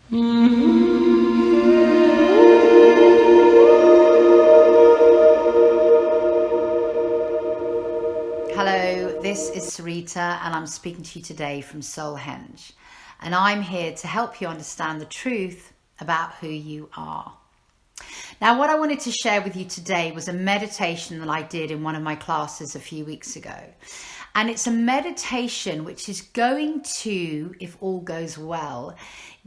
Hello, this is Sarita and I'm speaking to you today from Soulhenge, and I'm here to help you understand the truth about who you are. Now, what I wanted to share with you today was a meditation that I did in one of my classes a few weeks ago. And it's a meditation which is going to, if all goes well,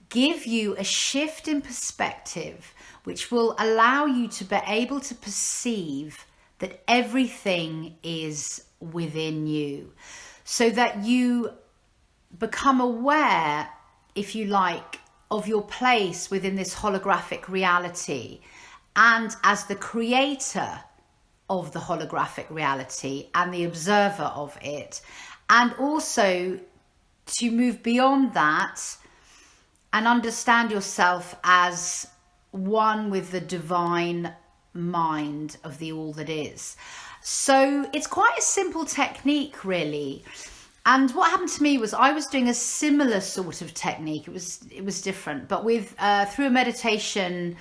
give you a shift in perspective, which will allow you to be able to perceive that everything is within you, so that you become aware, if you like, of your place within this holographic reality, and as the creator of the holographic reality and the observer of it, and also to move beyond that and understand yourself as one with the divine mind of the all that is. So it's quite a simple technique, really. And what happened to me was I was doing a similar sort of technique. It was different, but with through a meditation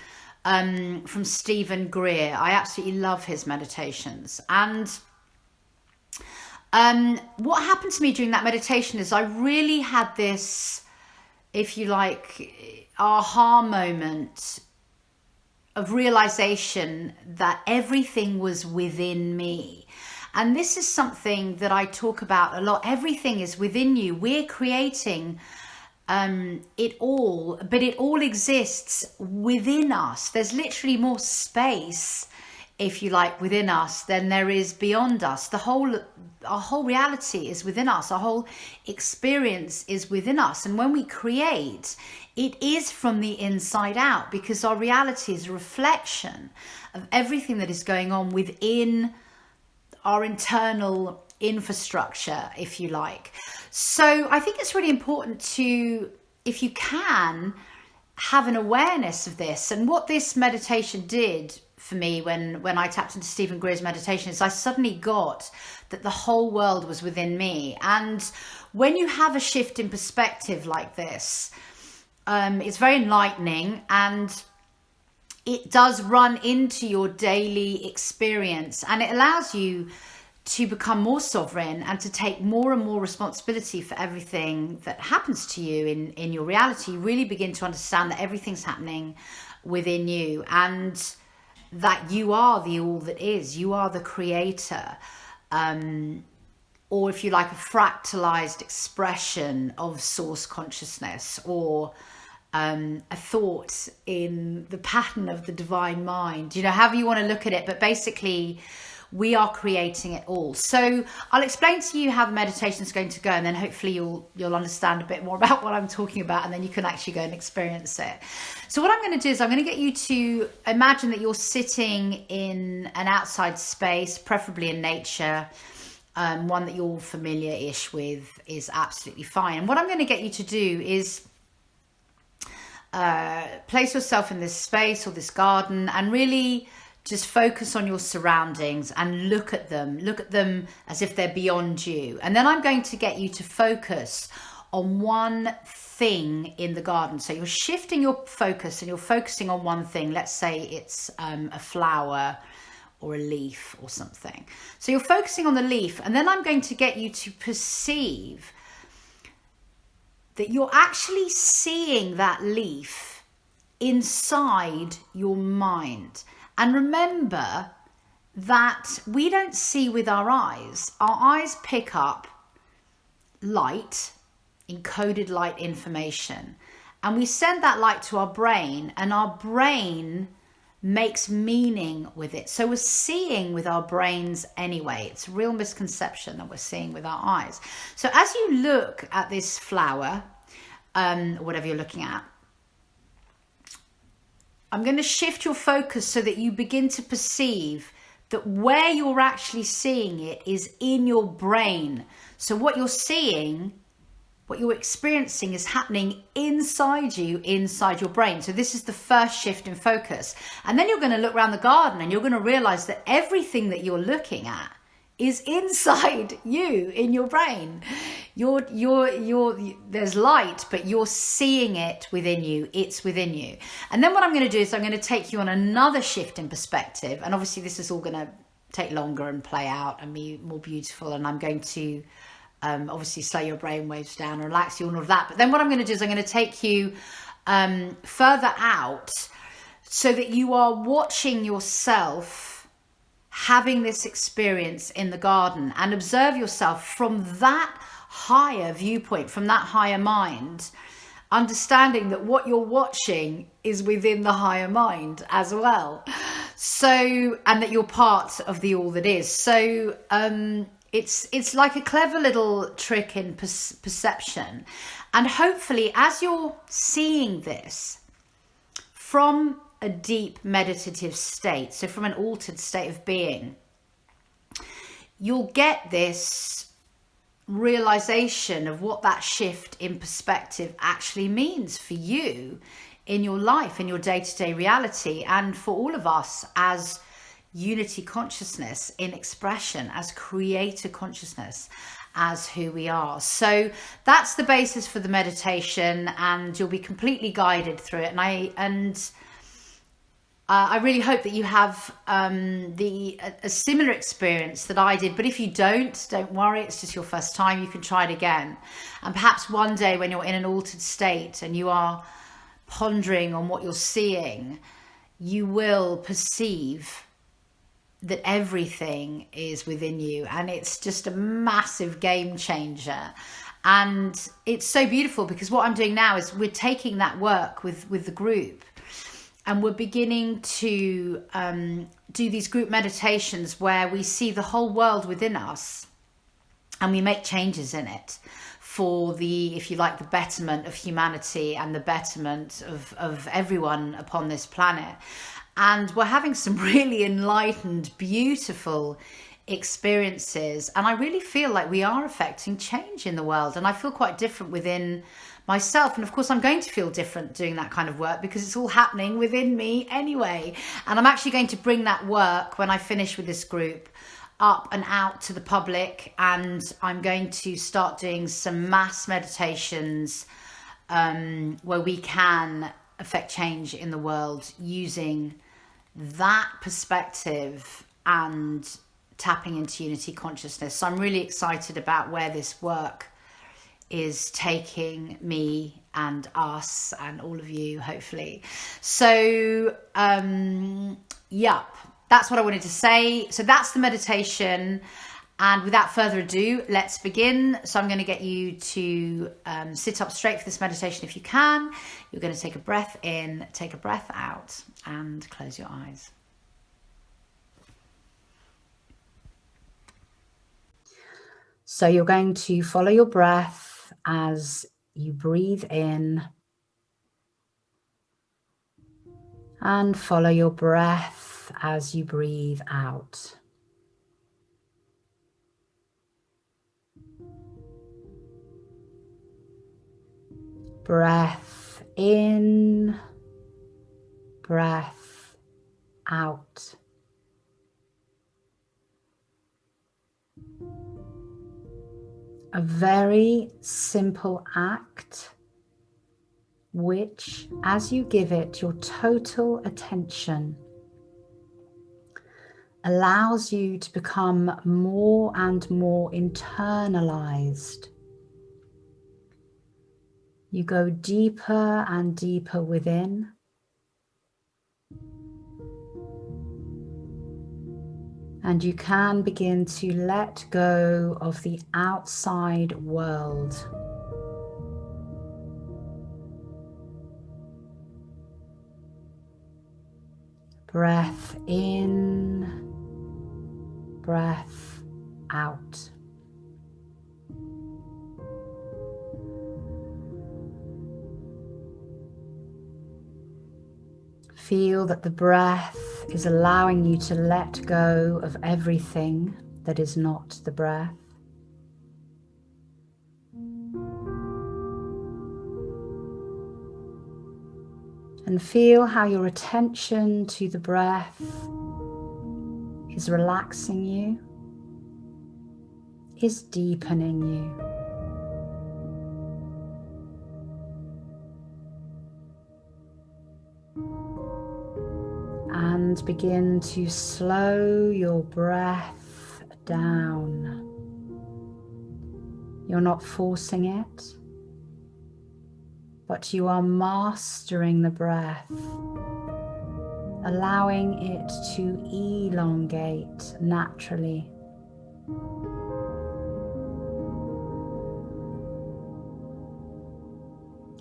from Stephen Greer. I absolutely love his meditations. And what happened to me during that meditation is I really had this, if you like, aha moment of realization that everything was within me. And this is something that I talk about a lot. Everything is within you. We're creating it all, but it all exists within us. There's literally more space, if you like, within us than there is beyond us. Our whole reality is within us. Our whole experience is within us. And when we create, it is from the inside out, because our reality is a reflection of everything that is going on within our internal infrastructure, if you like. So I think it's really important to, if you can, have an awareness of this. And what this meditation did for me when I tapped into Stephen Greer's meditation is I suddenly got that the whole world was within me. And when you have a shift in perspective like this, it's very enlightening, and it does run into your daily experience, and it allows you to become more sovereign and to take more and more responsibility for everything that happens to you in your reality. You really begin to understand that everything's happening within you, and that you are the all that is. You are the creator, or if you like, a fractalized expression of source consciousness, or a thought in the pattern of the divine mind, however you want to look at it. But basically, we are creating it all. So I'll explain to you how the meditation is going to go, and then hopefully you'll understand a bit more about what I'm talking about, and then you can actually go and experience it. So what I'm going to do is I'm going to get you to imagine that you're sitting in an outside space, preferably in nature. One that you're familiar-ish with is absolutely fine. And what I'm going to get you to do is place yourself in this space or this garden, and really just focus on your surroundings and look at them as if they're beyond you. And then I'm going to get you to focus on one thing in the garden. So you're shifting your focus and you're focusing on one thing. Let's say it's a flower or a leaf or something. So you're focusing on the leaf, and then I'm going to get you to perceive that you're actually seeing that leaf inside your mind. And remember that we don't see with our eyes. Our eyes pick up light, encoded light information, and we send that light to our brain, and our brain makes meaning with it. So we're seeing with our brains anyway. It's a real misconception that we're seeing with our eyes. So as you look at this flower, whatever you're looking at, I'm going to shift your focus so that you begin to perceive that where you're actually seeing it is in your brain. So what you're seeing, what you're experiencing, is happening inside you, inside your brain. So this is the first shift in focus. And then you're going to look around the garden, and you're going to realize that everything that you're looking at is inside you, in your brain. There's light, but you're seeing it within you. It's within you. And then what I'm going to do is I'm going to take you on another shift in perspective. And obviously this is all going to take longer and play out and be more beautiful. And I'm going to obviously slow your brain waves down and relax you and all of that. But then what I'm going to do is I'm going to take you further out so that you are watching yourself having this experience in the garden, and observe yourself from that higher viewpoint, from that higher mind, understanding that what you're watching is within the higher mind as well. So, and that you're part of the all that is. So it's like a clever little trick in perception. And hopefully as you're seeing this from a deep meditative state, so from an altered state of being, you'll get this realization of what that shift in perspective actually means for you in your life, in your day-to-day reality, and for all of us as unity consciousness in expression, as creator consciousness, as who we are. So that's the basis for the meditation, and you'll be completely guided through it. And I really hope that you have a similar experience that I did. But if you don't worry. It's just your first time. You can try it again. And perhaps one day when you're in an altered state and you are pondering on what you're seeing, you will perceive that everything is within you. And it's just a massive game changer. And it's so beautiful because what I'm doing now is we're taking that work with the group. And we're beginning to do these group meditations where we see the whole world within us and we make changes in it for the, if you like, the betterment of humanity and the betterment of everyone upon this planet. And we're having some really enlightened, beautiful experiences. And I really feel like we are affecting change in the world. And I feel quite different within myself, and of course I'm going to feel different doing that kind of work because it's all happening within me anyway. And I'm actually going to bring that work, when I finish with this group, up and out to the public, and I'm going to start doing some mass meditations where we can affect change in the world using that perspective and tapping into unity consciousness. So I'm really excited about where this work is taking me and us and all of you, hopefully. So that's what I wanted to say. So that's the meditation, and without further ado, let's begin. So I'm going to get you to sit up straight for this meditation if you can. You're going to take a breath in, take a breath out, and close your eyes. So you're going to follow your breath as you breathe in, and follow your breath as you breathe out. Breath in, breath out. A very simple act, which, as you give it your total attention, allows you to become more and more internalized. You go deeper and deeper within. And you can begin to let go of the outside world. Breath in, breath out. Feel that the breath is allowing you to let go of everything that is not the breath. And feel how your attention to the breath is relaxing you. is deepening you. And begin to slow your breath down. You're not forcing it, but you are mastering the breath, allowing it to elongate naturally.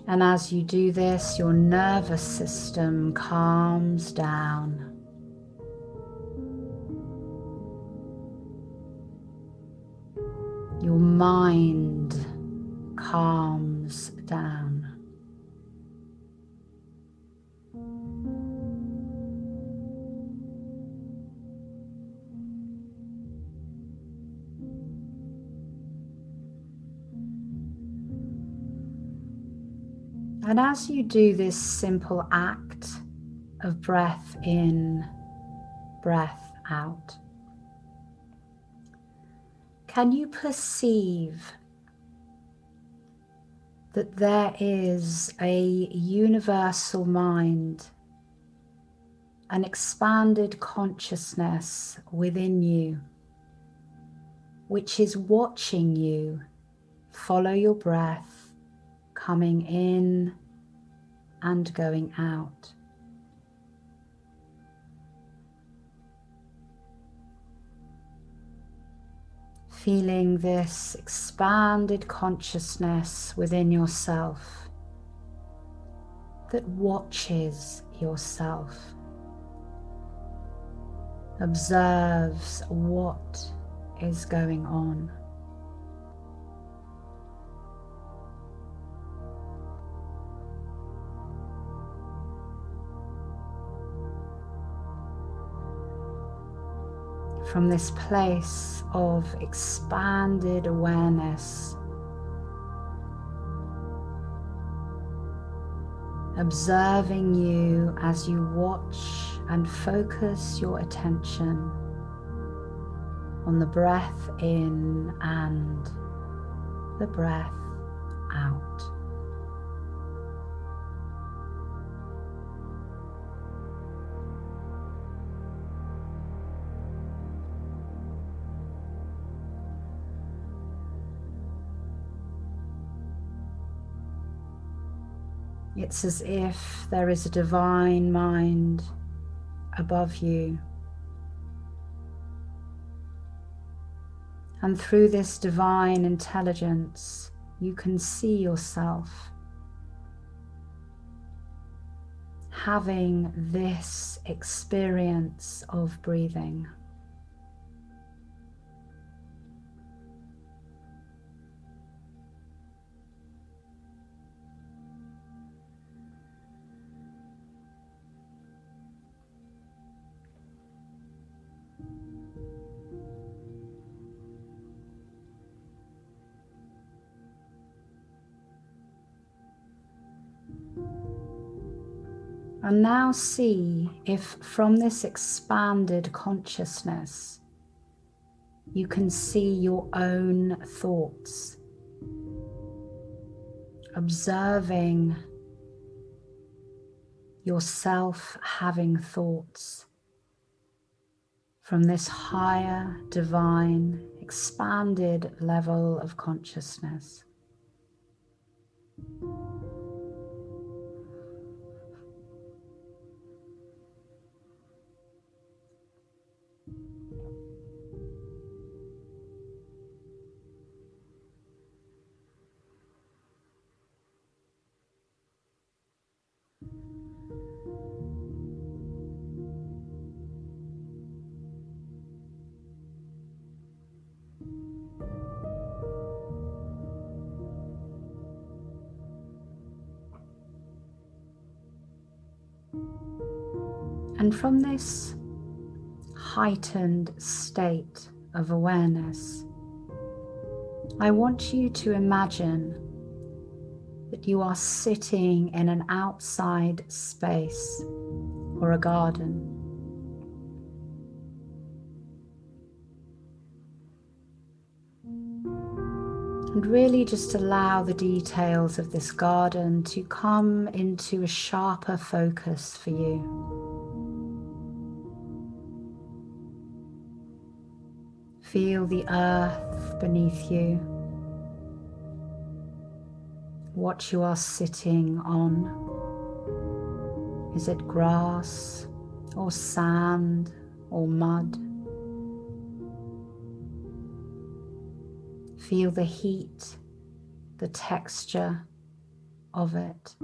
And as you do this, your nervous system calms down. Your mind calms down. And as you do this simple act of breath in, breath out, can you perceive that there is a universal mind, an expanded consciousness within you, which is watching you follow your breath, coming in and going out? Feeling this expanded consciousness within yourself that watches yourself, observes what is going on. From this place of expanded awareness, observing you as you watch and focus your attention on the breath in and the breath out. It's as if there is a divine mind above you. And through this divine intelligence, you can see yourself having this experience of breathing. And now see if from this expanded consciousness you can see your own thoughts, observing yourself having thoughts from this higher, divine, expanded level of consciousness. And from this heightened state of awareness, I want you to imagine that you are sitting in an outside space or a garden. And really just allow the details of this garden to come into a sharper focus for you. Feel the earth beneath you, what you are sitting on. Is it grass or sand or mud? Feel the heat, the texture of it,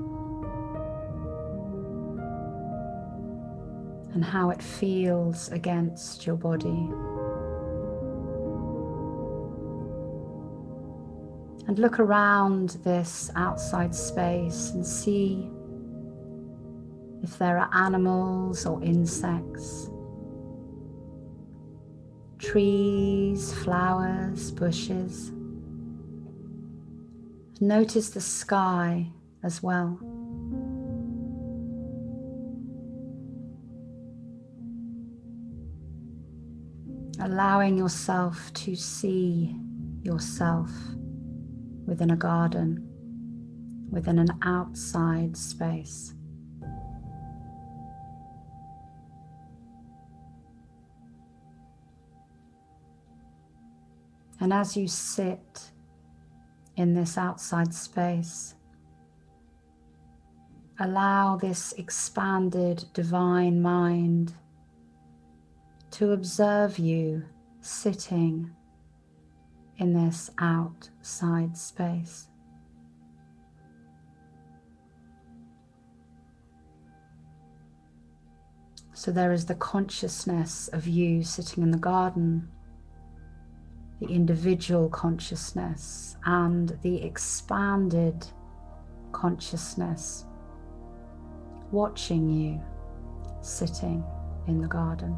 and how it feels against your body. And look around this outside space and see if there are animals or insects, trees, flowers, bushes. Notice the sky as well. Allowing yourself to see yourself within a garden, within an outside space. And as you sit in this outside space, allow this expanded divine mind to observe you sitting in this outside space. So there is the consciousness of you sitting in the garden, the individual consciousness, and the expanded consciousness watching you sitting in the garden.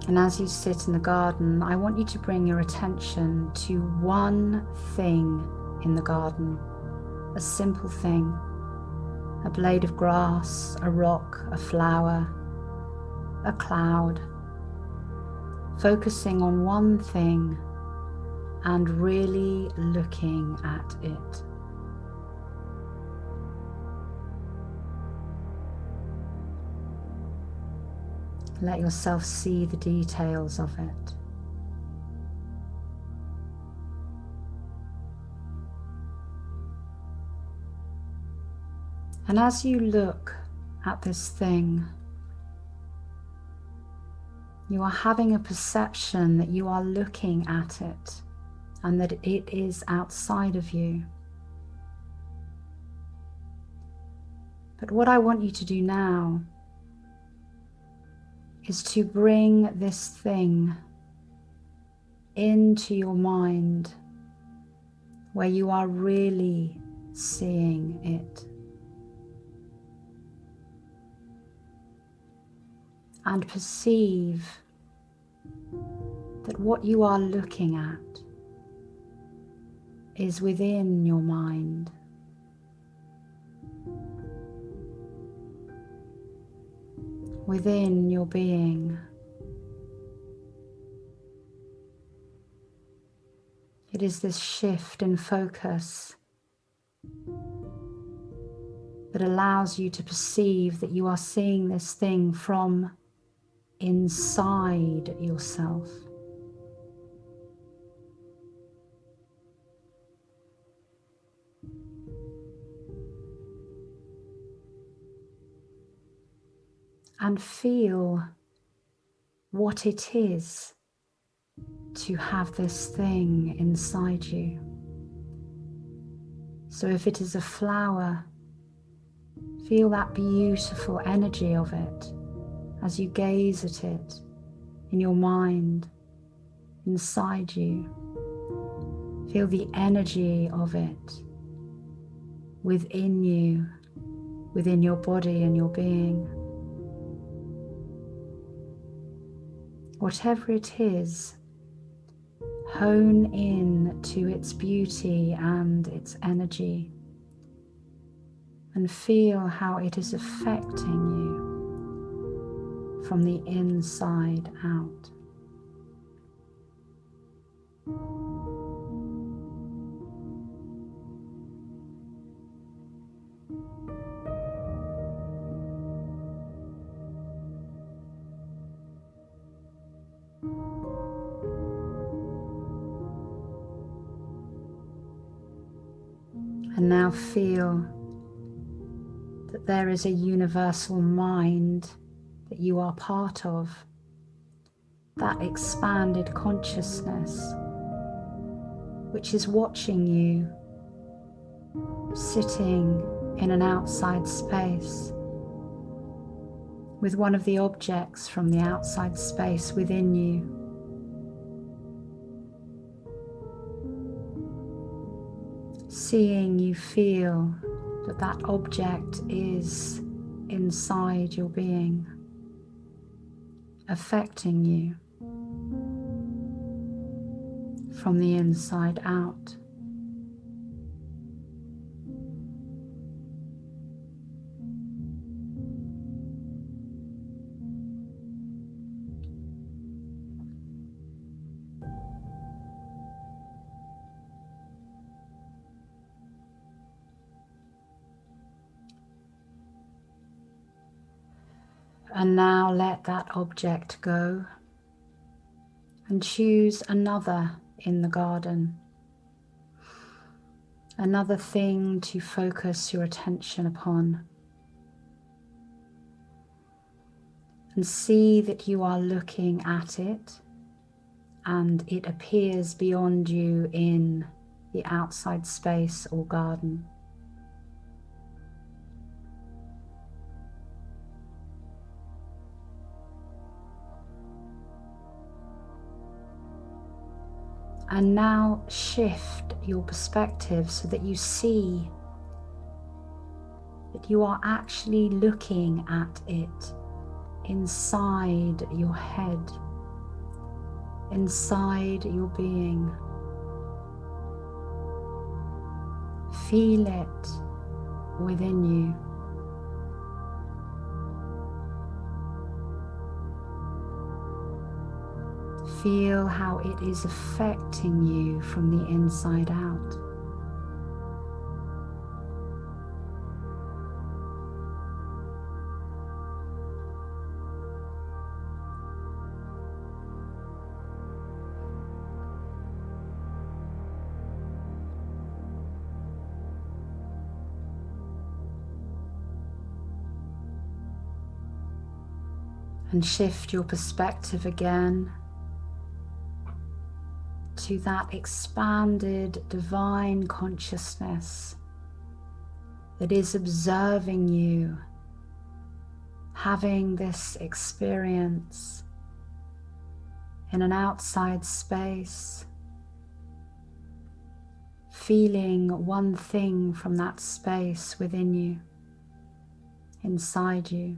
And as you sit in the garden, I want you to bring your attention to one thing in the garden, a simple thing, a blade of grass, a rock, a flower, a cloud, focusing on one thing and really looking at it. Let yourself see the details of it. And as you look at this thing, you are having a perception that you are looking at it and that it is outside of you. But what I want you to do now is to bring this thing into your mind where you are really seeing it. And perceive that what you are looking at is within your mind. Within your being. It is this shift in focus that allows you to perceive that you are seeing this thing from inside yourself. And feel what it is to have this thing inside you. So if it is a flower, feel that beautiful energy of it as you gaze at it in your mind, inside you. Feel the energy of it within you, within your body and your being. Whatever it is, hone in to its beauty and its energy, and feel how it is affecting you from the inside out. And now feel that there is a universal mind that you are part of, that expanded consciousness which is watching you sitting in an outside space with one of the objects from the outside space within you. Seeing you feel that that object is inside your being, affecting you from the inside out. And now let that object go and choose another in the garden, another thing to focus your attention upon, and see that you are looking at it and it appears beyond you in the outside space or garden. And now shift your perspective so that you see that you are actually looking at it inside your head, inside your being. Feel it within you. Feel how it is affecting you from the inside out. And shift your perspective again to that expanded divine consciousness that is observing you, having this experience in an outside space, feeling one thing from that space within you, inside you.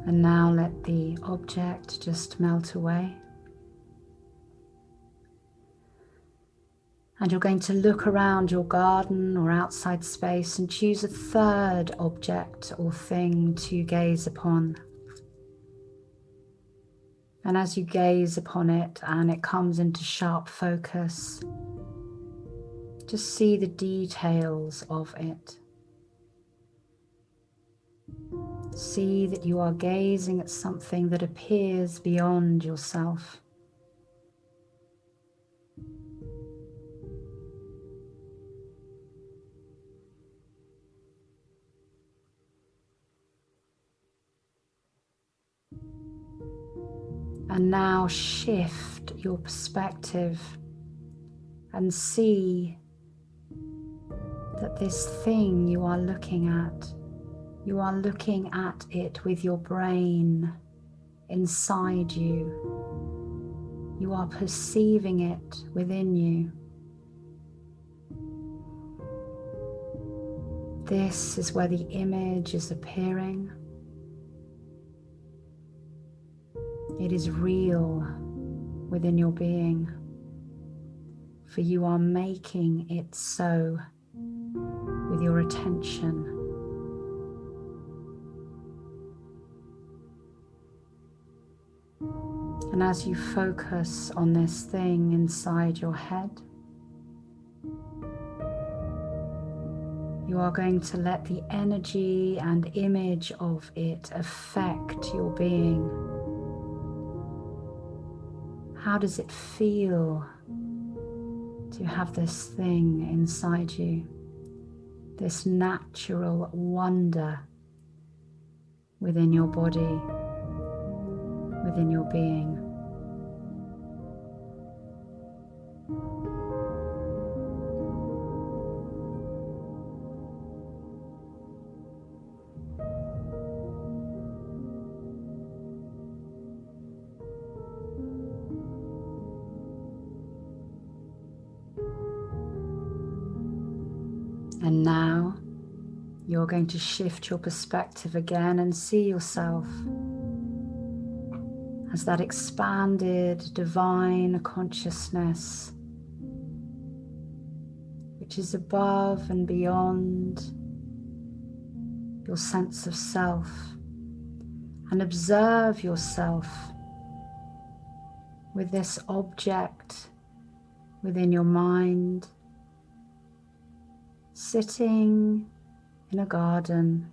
And now let the object just melt away. And you're going to look around your garden or outside space and choose a third object or thing to gaze upon. And as you gaze upon it and it comes into sharp focus, just see the details of it. See that you are gazing at something that appears beyond yourself. And now shift your perspective and see that this thing you are looking at it with your brain inside you. You are perceiving it within you. This is where the image is appearing. It is real within your being, for you are making it so with your attention. And as you focus on this thing inside your head, you are going to let the energy and image of it affect your being. How does it feel to have this thing inside you? This natural wonder within your body, within your being. And now you're going to shift your perspective again and see yourself as that expanded divine consciousness which is above and beyond your sense of self, and observe yourself with this object within your mind, sitting in a garden.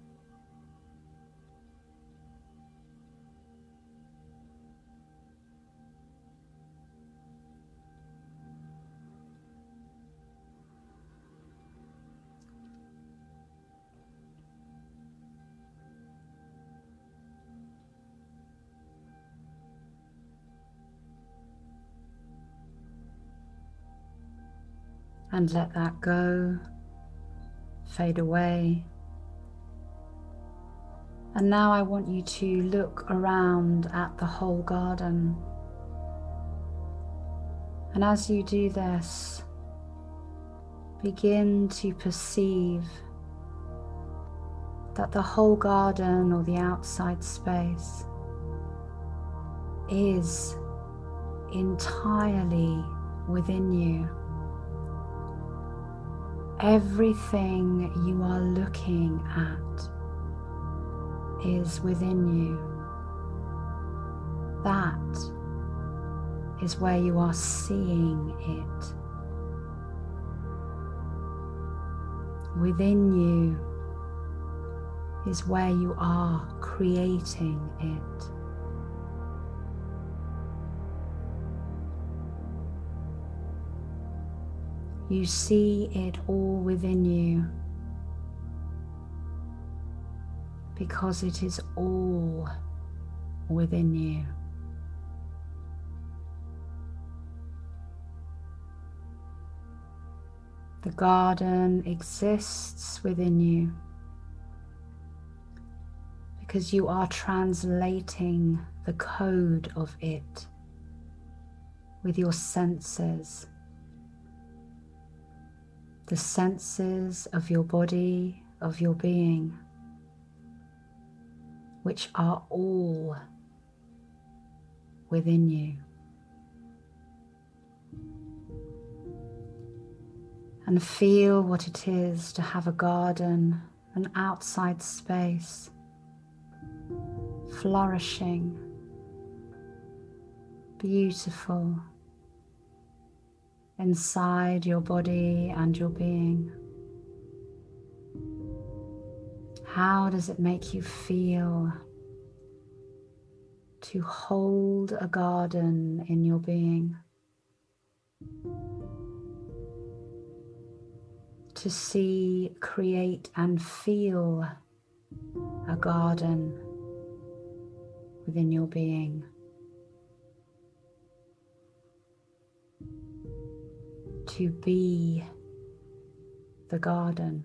And let that go, fade away. And now I want you to look around at the whole garden. And as you do this, begin to perceive that the whole garden or the outside space is entirely within you. Everything you are looking at is within you. That is where you are seeing it. Within you is where you are creating it. You see it all within you because it is all within you. The garden exists within you because you are translating the code of it with your senses. The senses of your body, of your being, which are all within you. And feel what it is to have a garden, an outside space, flourishing, beautiful, inside your body and your being. How does it make you feel to hold a garden in your being? To see, create and feel a garden within your being. To be the garden.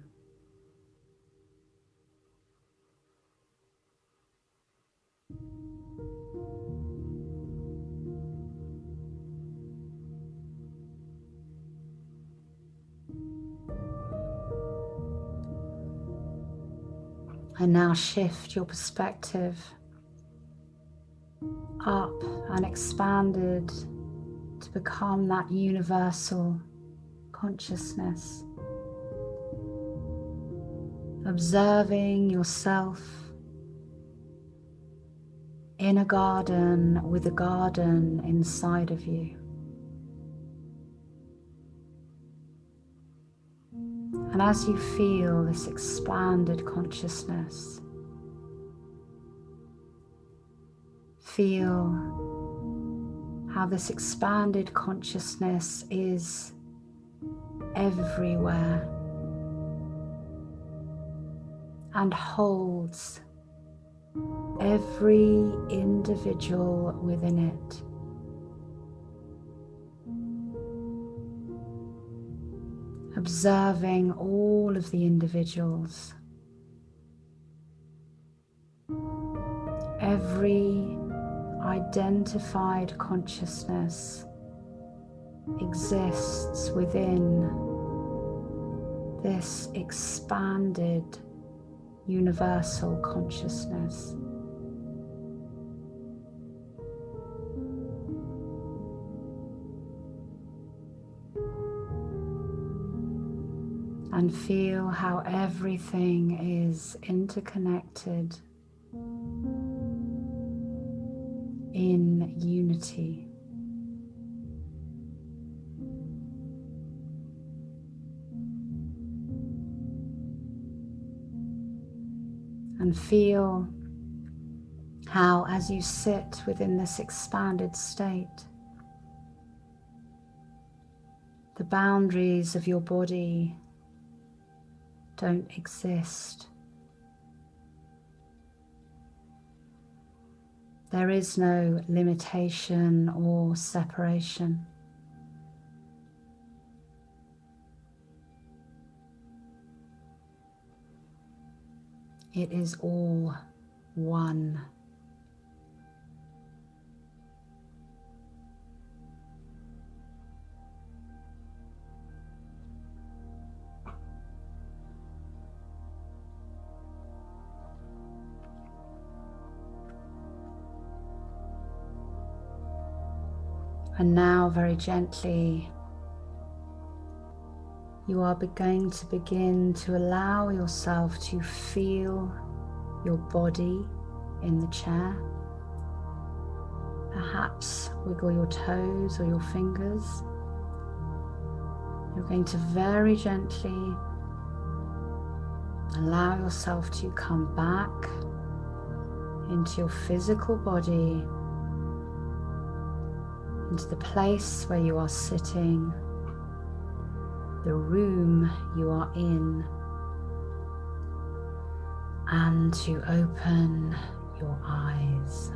And now shift your perspective up and expanded to become that universal consciousness, observing yourself in a garden with a garden inside of you. And as you feel this expanded consciousness, feel how this expanded consciousness is everywhere and holds every individual within it. Observing all of the individuals, every identified consciousness exists within this expanded universal consciousness. And feel how everything is interconnected in unity. And feel how, as you sit within this expanded state, the boundaries of your body don't exist. There is no limitation or separation. It is all one. And now, very gently, you are going to begin to allow yourself to feel your body in the chair. Perhaps wiggle your toes or your fingers. You're going to very gently allow yourself to come back into your physical body, into the place where you are sitting, the room you are in, and to open your eyes.